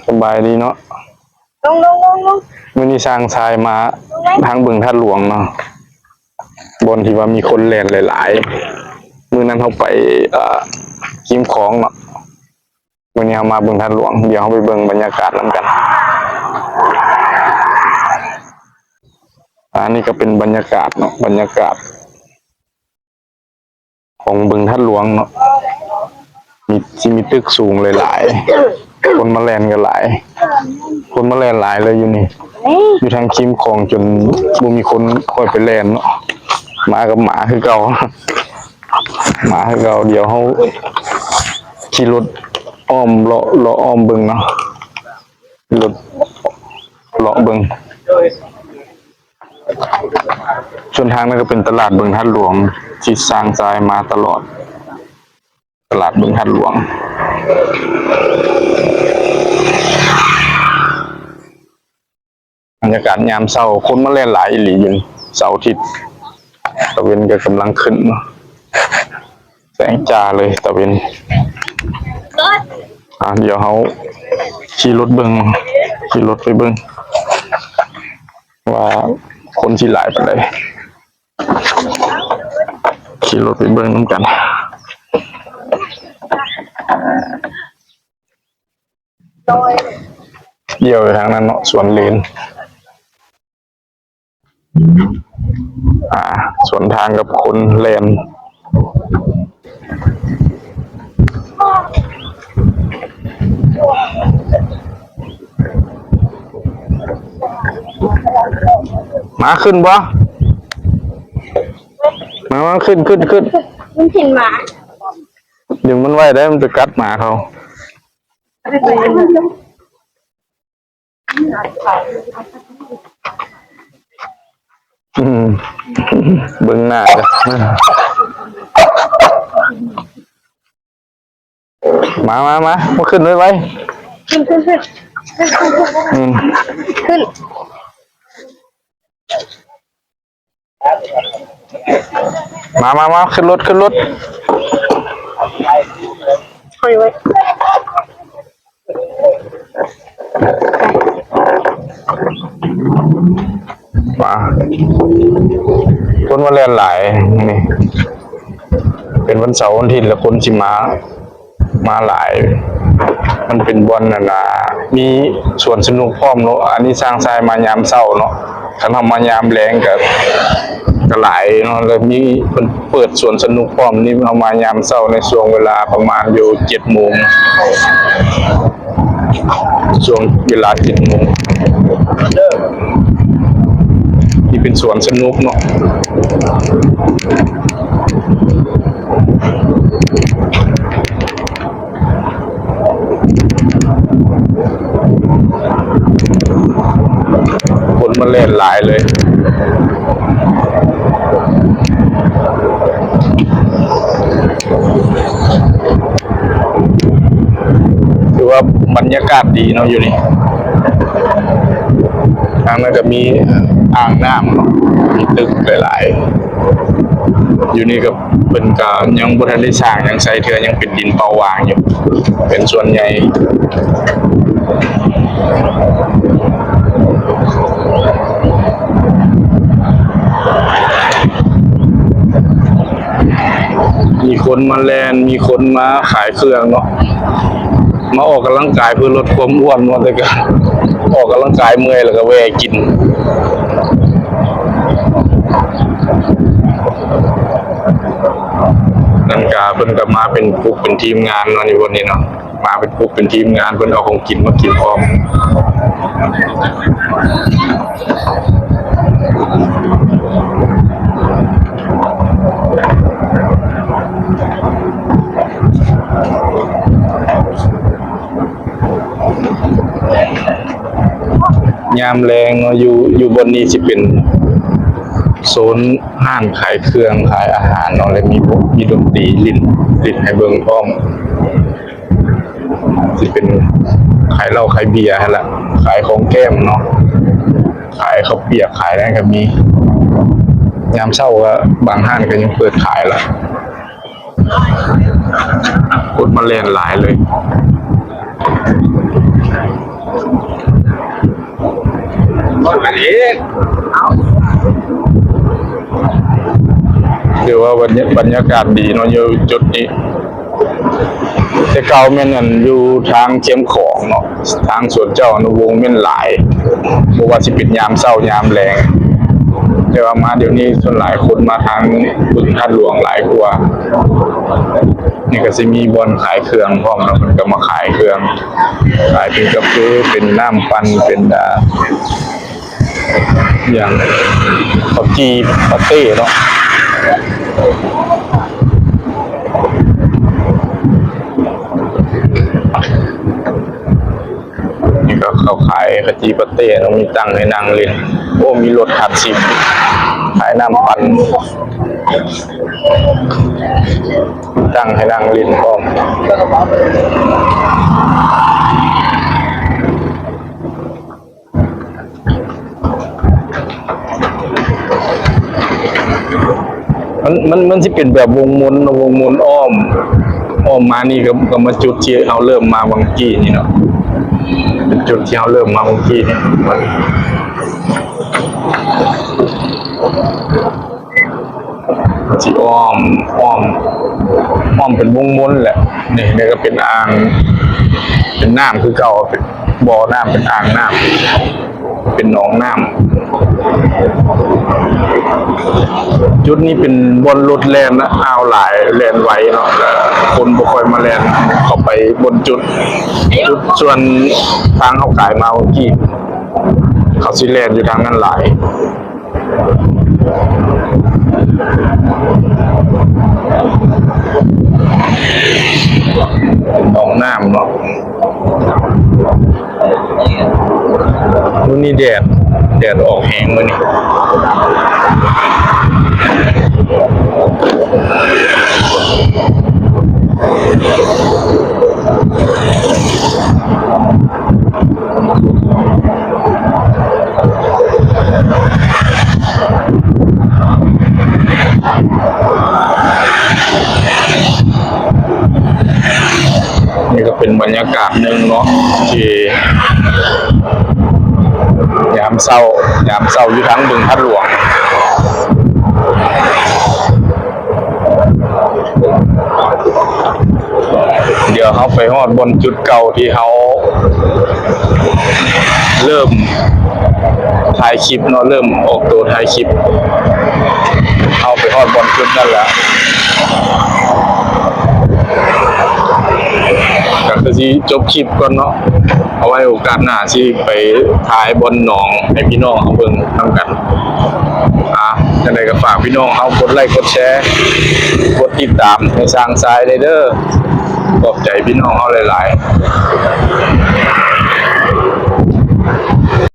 สบายดีเนาะลงมื้อนี้สร้างทรายมาทางบึงท่าหลวงเนาะบนที่ว่ามีคนแล่นหลายๆมื้อนั้นเขาไปกิมของเนาะมื้อนี้เฮามาบึงท่าหลวงเดี๋ยวเฮาไปเบิ่งบรรยากาศนำกันอันนี้ก็เป็นบรรยากาศเนาะบรรยากาศของบึงท่าหลวงเนาะมีตึกสูงหลายๆคนมาแล่นกันหลายคนมาแล่นหลายเลยอยู่นี่อยู่ทางคิมของจนบ่มีคนค่อยไปแล่นเนาะมากับหมาคือเก่าหมาคือเก่าเดี๋ยวเขาขี่รถอ้อมเลาะอ้อมบึงเนาะรถเลาะบึงส่วนทางนั้นก็เป็นตลาดบึงท่าหลวงที่สร้างทรายมาตลอดตลาดบึงท่าหลวงบรรยากาศยามเช้าคนมาเล่นหลายอีหลีอยู่เสาร์อาทิตย์ตะเวนก็กำลังขึ้นเนาะแสงจ้าเลยตะเวนเดี๋ยวเขาขี่รถไปเบิ่งว่าคนที่หลายไปเลยขี่รถไปเบิ่งน้ำกันเดี่ยวไปทางนั้นเนาะสวนเลนสวนทางกับคนเลนมาขึ้นบ่มาขึ้นมันเห็นหมาดึงมันไว้ได้มันจะกัดหมาเขาเบิ่งหน้าเลยมาขึ้นไว้ขึ้นมาขึ้นรถหอยไว้มาคนมาเล่นหลายนี่เป็นวันเสาร์วันอาทิตย์แล้วคนสิมาหลายมันเป็นบอลมีสวนสนุกพร้อมเนาะอันนี้สร้างทรายมายามเช้าเนาะถ้าทำมายามแรงก็หลายเนาะแล้วมีเปิดสวนสนุกพร้อมนี่เอามายามเช้าในช่วงเวลาประมาณอยู่7 โมงช่วงเวลา7 โมงที่เป็นสวนสนุกเนาะคนมาเล่นหลายเลยคือว่าบรรยากาศดีเนาะอยู่นี่ทางนั้นก็มีอ่างน้ำเนาะมีตึกหลายๆอยู่นี่ก็เป็นการยังบ่ทันได้สร้างยังใช้เทื่อยังเป็นดินเปล่าวางอยู่เป็นส่วนใหญ่มีคนมาแลนมีคนมาขายเครื่องเนาะมาออกกำลังกายเพื่อลดความอ้วนว่าแต่ก็ออกกำลังกายเมื่อยแล้วก็แวะกินนั่นก็เพิ่นก็มาเป็นกลุ่มเป็นทีมงานเนาะนี่วันนี้เนาะมาเป็นกลุ่มเป็นทีมงานเพิ่นเอาของกินมากินพร้อมยามแรงเนาะอยู่บนนี้สิเป็นโซนห้างขายเครื่องขายอาหารเนาะและมีดนตรีลิ้นให้เบิ่งพร้อมสิเป็นขายเหล้าขายเบียร์ฮะละขายของแก้มเนาะขายข้าวเปียกขายอะไรก็มียามเช้าก็บางห้างก็ยังเปิดขายละคนมาเล่นหลายเลย เดี๋ยวว่าบรรยากาศดีเนาะอยู่จุดนี้แต่เก่าแม่นอั่นอยู่ทางเข้มของเนาะทางสวนเจ้าอนุวงศ์แม่นหลายบ่ว่าสิเป็นยามเช้ายามแลงแต่ว่ามาเดี๋ยวนี้ส่วนหลายคนมาทางบึงท่าหลวงหลายกว่านี่ก็สิมีบ่อนขายเครื่องพร้อมแล้วมันก็มาขายเครื่องขายเป็นกาแฟเป็นน้ำปั่นเป็นอย่างข้าวจีปาเต้เนาะนี่ก็เขาขายข้าวจีปาเต้ต้องมีตังให้นั่งเล่นโอ้มีรถขับสิบขายน้ำปั่นตั้งให้นั่งเล่นพร้อมมันสิเป็นแบบวงมนอ้อมมานี่ก็มาจุดที่เอาเริ่มมาบางกี้นี่เนาะเป็นจุดที่เอาเริ่มมาบางกี้นี่ที่อ้อมเป็นวงมนแหละนี่ก็เป็นอ่างเป็นน้ำคือเก่าเป็นบ่อน้ำเป็นอ่างน้ำเป็นหนองน้ำจุดนี้เป็นบนรถแลนนะอ้าวหลายแลนไว้เนาะคนบ่ค่อยมาแลนเข้าไปบนจุดส่วนทางเขาขายมาเมื่อกี้เขาสิแลนอยู่ทางนั้นหลายเป็นหนองน้ำเนาะมื้อนี้แดดออกแห้งมื้อนี้นี่ก็เป็นบรรยากาศหนึ่งเนาะที่ยามเช้าอยู่ทั้งบึงพัดหลวงเดี๋ยวเขาไปฮอดบนจุดเก่าที่เขาเริ่มถ่ายคลิปเนาะเริ่มออกตัวถ่ายคลิปเขาไปฮอดบนจุดนั่นแหละก็คือที่จบคลิปก่อนเนาะเอาไว้โอกาสหน้าที่ไปถ่ายบนหนองให้พี่น้องเขาเบิ่งทำกันจังไดก็ฝากพี่น้องเขากดไลค์กดแชร์กดติดตามให้สร้างสายเด้อขอบใจพี่น้องเขาหลายๆ